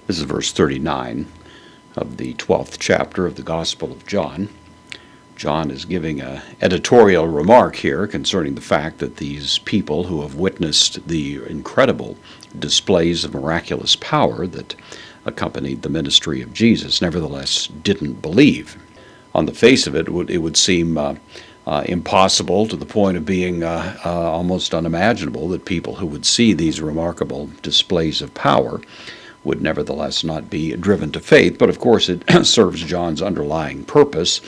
This is verse 39 of the 12th chapter of the Gospel of John. John is giving an editorial remark here concerning the fact that these people who have witnessed the incredible displays of miraculous power that accompanied the ministry of Jesus nevertheless didn't believe. On the face of it, it would seem impossible, to the point of being almost unimaginable, that people who would see these remarkable displays of power would nevertheless not be driven to faith. But of course it serves John's underlying purpose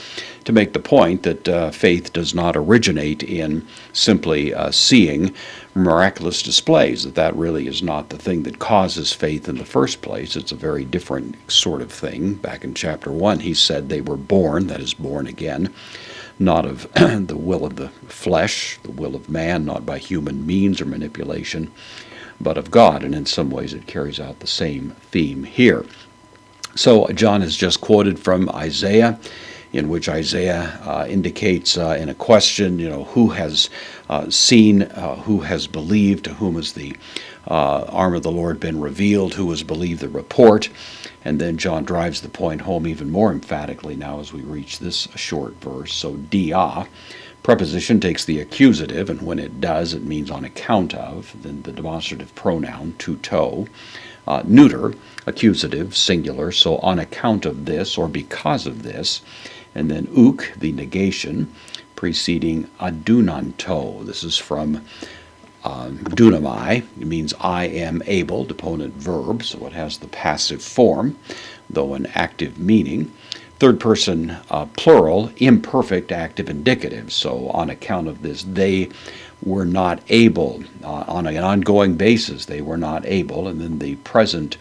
to make the point that faith does not originate in simply seeing miraculous displays, that really is not the thing that causes faith in the first place. It's a very different sort of thing. Back in chapter 1 he said they were born, that is, born again, not of the will of the flesh, the will of man, not by human means or manipulation, but of God. And in some ways it carries out the same theme here. So John has just quoted from Isaiah, in which Isaiah indicates in a question, who has seen, who has believed, to whom has the arm of the Lord been revealed, who has believed the report. And then John drives the point home even more emphatically now as we reach this short verse. So dia, preposition, takes the accusative, and when it does, it means on account of. Then the demonstrative pronoun, tuto. Neuter, accusative, singular, so on account of this or because of this. And then uk, the negation, preceding adunanto. This is from dunamai. It means I am able, deponent verb, so it has the passive form, though an active meaning. Third person plural, imperfect active indicative. So on account of this, they were not able, on an ongoing basis, they were not able. And then the present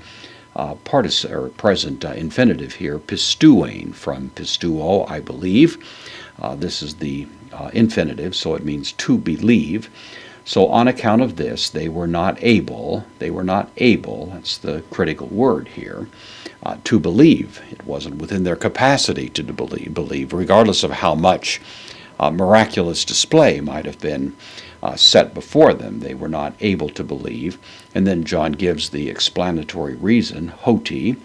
present infinitive here, pistuein, from pistuo, I believe. This is the infinitive, so it means to believe. So on account of this, they were not able, that's the critical word here, to believe. It wasn't within their capacity to believe, regardless of how much miraculous display might have been set before them. They were not able to believe. And then John gives the explanatory reason. Hoti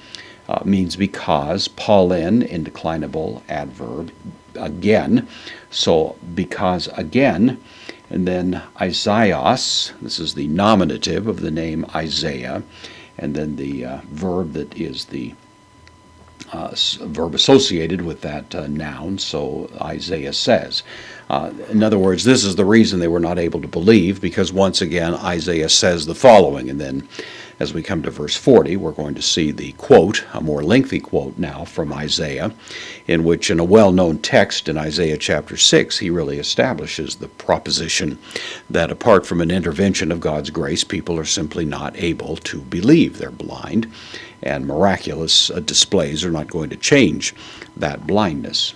means because, Paulin, indeclinable adverb, again. So because again. And then Isaias, this is the nominative of the name Isaiah, and then the verb that is the verb associated with that noun, so Isaiah says. In other words, this is the reason they were not able to believe, because once again Isaiah says the following, and then as we come to verse 40, we're going to see the quote, a more lengthy quote now from Isaiah, in which in a well-known text in Isaiah chapter 6, he really establishes the proposition that apart from an intervention of God's grace, people are simply not able to believe. They're blind, and miraculous displays are not going to change that blindness.